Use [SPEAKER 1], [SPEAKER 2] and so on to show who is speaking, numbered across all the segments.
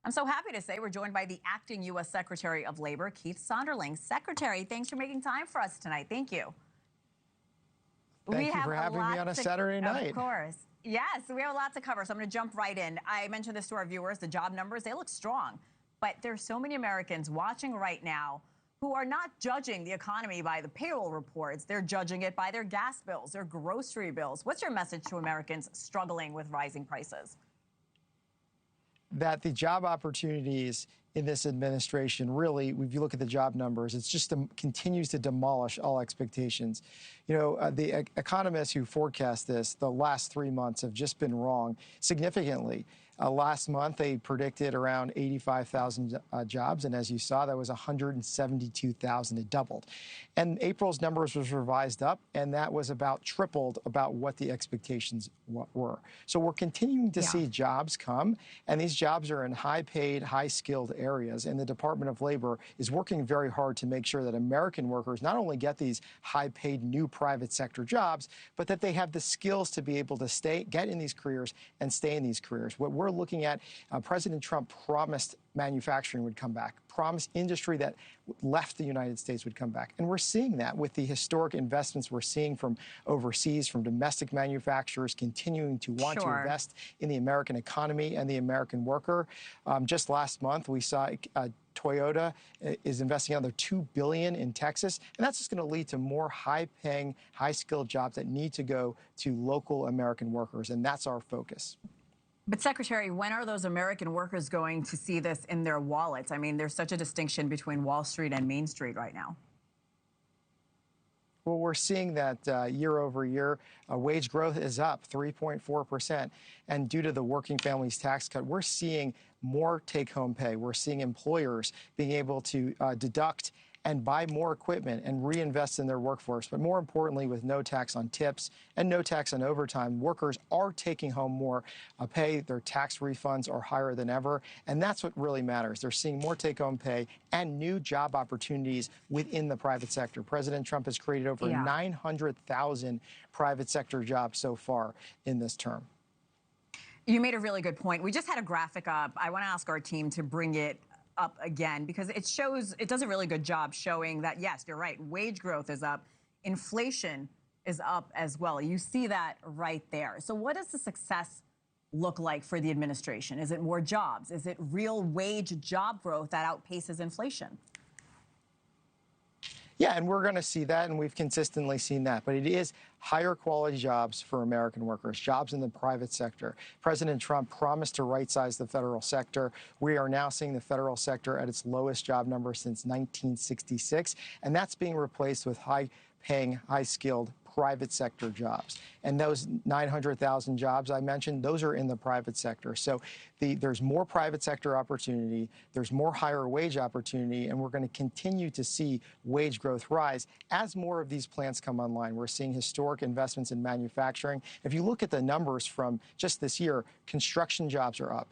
[SPEAKER 1] I'm so happy to say we're joined by the acting U.S. Secretary of Labor, Keith Sonderling. Secretary, thanks for making time for us tonight. Thank you.
[SPEAKER 2] Thank you for having me on a Saturday night.
[SPEAKER 1] Of course. Yes, we have a lot to cover, so I'm going to jump right in. I mentioned this to our viewers, the job numbers, they look strong. But there's so many Americans watching right now who are not judging the economy by the payroll reports. They're judging it by their gas bills, their grocery bills. What's your message to Americans struggling with rising prices?
[SPEAKER 2] That the job opportunities in this administration, really, if you look at the job numbers, it's just continues to demolish all expectations. You know, the economists who forecast this the last 3 months have just been wrong significantly. Last month, they predicted around 85,000 jobs, and as you saw, that was 172,000. It doubled. And April's numbers was revised up, and that was about tripled about what the expectations were. So we're continuing to see jobs come, and these jobs are in high-paid, high-skilled areas, and the Department of Labor is working very hard to make sure that American workers not only get these high-paid new private sector jobs, but that they have the skills to be able to get in these careers and stay in these careers. What we're looking at, President Trump promised manufacturing would come back, promised industry that left the United States would come back. And we're seeing that with the historic investments we're seeing from overseas, from domestic manufacturers continuing to want to invest in the American economy and the American worker. Just last month, we saw Toyota is investing another $2 billion in Texas, and that's just going to lead to more high-paying, high-skilled jobs that need to go to local American workers, and that's our focus.
[SPEAKER 1] But, Secretary, when are those American workers going to see this in their wallets? I mean, there's such a distinction between Wall Street and Main Street right now.
[SPEAKER 2] Well, we're seeing that year over year, wage growth is up 3.4%. And due to the working families tax cut, we're seeing more take-home pay. We're seeing employers being able to deduct and buy more equipment and reinvest in their workforce. But more importantly, with no tax on tips and no tax on overtime, workers are taking home more pay. Their tax refunds are higher than ever. And that's what really matters. They're seeing more take-home pay and new job opportunities within the private sector. President Trump has created over 900,000 private sector jobs so far in this term.
[SPEAKER 1] You made a really good point. We just had a graphic up. I want to ask our team to bring it up again, because it does a really good job showing that, yes, you're right, wage growth is up, inflation is up as well. You see that right there. So what does the success look like for the administration? Is it more jobs? Is it real wage job growth that outpaces inflation?
[SPEAKER 2] Yeah, and we're going to see that, and we've consistently seen that. But it is higher quality jobs for American workers, jobs in the private sector. President Trump promised to right-size the federal sector. We are now seeing the federal sector at its lowest job number since 1966, and that's being replaced with high-paying, high-skilled private sector jobs. And those 900,000 jobs I mentioned, those are in the private sector. So there's more private sector opportunity, there's more higher wage opportunity, and we're going to continue to see wage growth rise as more of these plants come online. We're seeing historic investments in manufacturing. If you look at the numbers from just this year, construction jobs are up.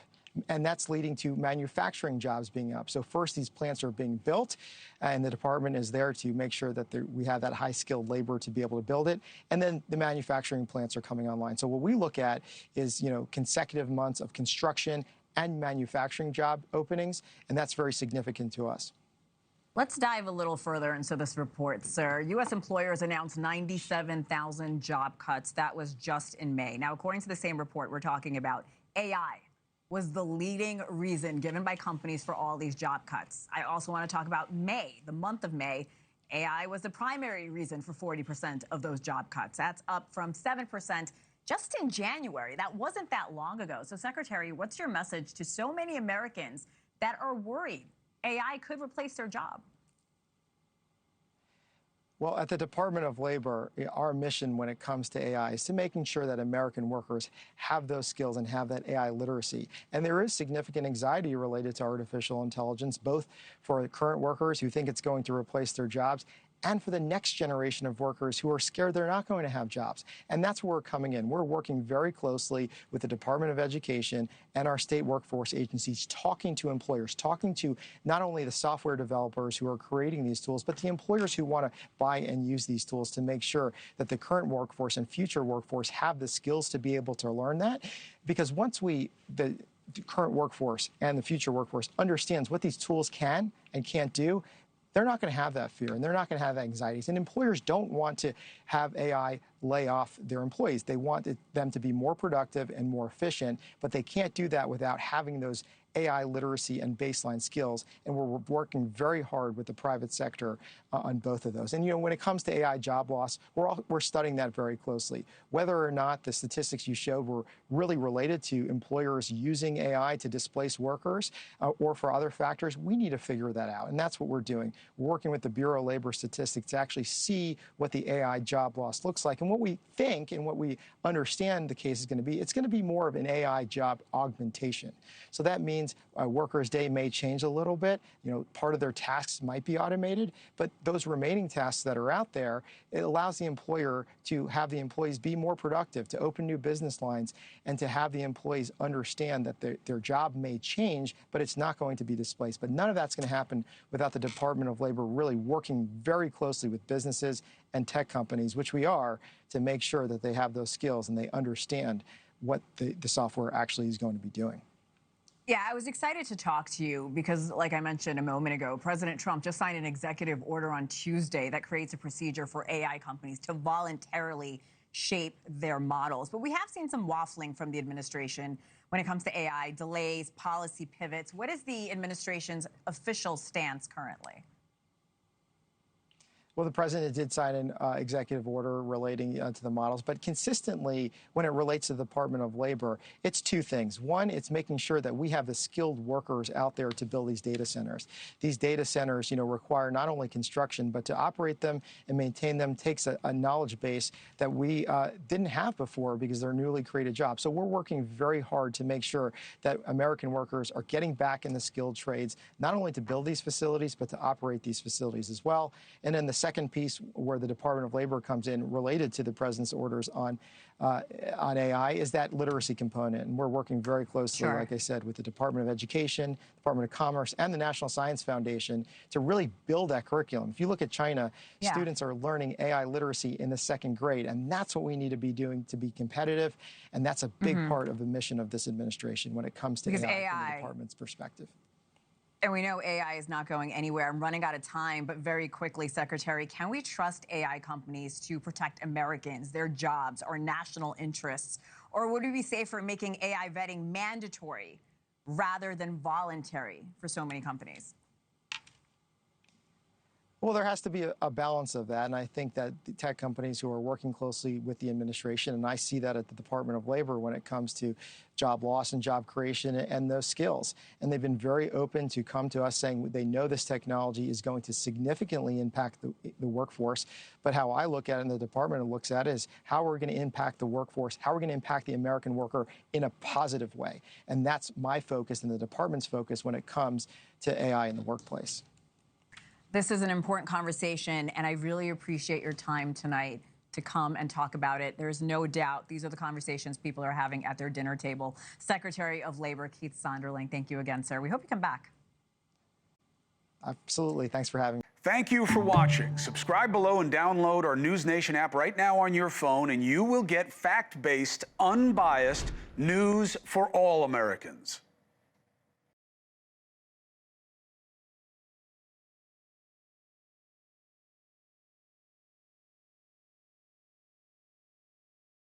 [SPEAKER 2] And that's leading to manufacturing jobs being up. So first, these plants are being built, and the department is there to make sure that we have that high-skilled labor to be able to build it. And then the manufacturing plants are coming online. So what we look at is, consecutive months of construction and manufacturing job openings, and that's very significant to us.
[SPEAKER 1] Let's dive a little further into this report, sir. U.S. employers announced 97,000 job cuts. That was just in May. Now, according to the same report, we're talking about AI was the leading reason given by companies for all these job cuts. I also want to talk about May, the month of May. AI was the primary reason for 40% of those job cuts. That's up from 7% just in January. That wasn't that long ago. So, Secretary, what's your message to so many Americans that are worried AI could replace their job?
[SPEAKER 2] Well, at the Department of Labor, our mission when it comes to AI is to making sure that American workers have those skills and have that AI literacy. And there is significant anxiety related to artificial intelligence, both for current workers who think it's going to replace their jobs and for the next generation of workers who are scared they're not going to have jobs. And that's where we're coming in. We're working very closely with the Department of Education and our state workforce agencies, talking to employers, talking to not only the software developers who are creating these tools, but the employers who want to buy and use these tools to make sure that the current workforce and future workforce have the skills to be able to learn that. Because once the current workforce and the future workforce understands what these tools can and can't do, they're not going to have that fear and they're not going to have anxieties. And employers don't want to have AI lay off their employees. They want them to be more productive and more efficient, but they can't do that without having those AI literacy and baseline skills. And we're working very hard with the private sector on both of those. And, when it comes to AI job loss, we're studying that very closely. Whether or not the statistics you showed were really related to employers using AI to displace workers or for other factors, we need to figure that out. And that's what we're doing. We're working with the Bureau of Labor Statistics to actually see what the AI job loss looks like. And what we think and what we understand the case is going to be, it's going to be more of an AI job augmentation. So that means a worker's day may change a little bit. Part of their tasks might be automated, but those remaining tasks that are out there, it allows the employer to have the employees be more productive, to open new business lines, and to have the employees understand that their job may change, but it's not going to be displaced. But none of that's going to happen without the Department of Labor really working very closely with businesses and tech companies, which we are, to make sure that they have those skills and they understand what the software actually is going to be doing.
[SPEAKER 1] Yeah, I was excited to talk to you because, like I mentioned a moment ago, President Trump just signed an executive order on Tuesday that creates a procedure for AI companies to voluntarily shape their models. But we have seen some waffling from the administration when it comes to AI, delays, policy pivots. What is the administration's official stance currently?
[SPEAKER 2] Well, the president did sign an executive order relating to the models, but consistently, when it relates to the Department of Labor, it's two things. One, it's making sure that we have the skilled workers out there to build these data centers. These data centers, require not only construction, but to operate them and maintain them takes a knowledge base that we didn't have before because they're newly created jobs. So we're working very hard to make sure that American workers are getting back in the skilled trades, not only to build these facilities, but to operate these facilities as well. And then the second piece where the Department of Labor comes in related to the president's orders on AI is that literacy component. And we're working very closely, like I said, with the Department of Education, Department of Commerce, and the National Science Foundation to really build that curriculum. If you look at China, students are learning AI literacy in the second grade, and that's what we need to be doing to be competitive. And that's a big part of the mission of this administration when it comes to AI from the department's perspective.
[SPEAKER 1] And we know AI is not going anywhere. I'm running out of time, but very quickly, Secretary, can we trust AI companies to protect Americans, their jobs, or national interests? Or would we be safer making AI vetting mandatory rather than voluntary for so many companies?
[SPEAKER 2] Well, there has to be a balance of that, and I think that the tech companies who are working closely with the administration, and I see that at the Department of Labor when it comes to job loss and job creation and those skills. And they've been very open to come to us saying they know this technology is going to significantly impact the workforce. But how I look at it and the department looks at it is how are we going to impact the workforce, how are we going to impact the American worker in a positive way. And that's my focus and the department's focus when it comes to AI in the workplace.
[SPEAKER 1] This is an important conversation, and I really appreciate your time tonight to come and talk about it. There's no doubt these are the conversations people are having at their dinner table. Secretary of Labor Keith Sonderling, thank you again, sir. We hope you come back.
[SPEAKER 2] Absolutely. Thanks for having me.
[SPEAKER 3] Thank you for watching. Subscribe below and download our NewsNation app right now on your phone, and you will get fact-based, unbiased news for all Americans.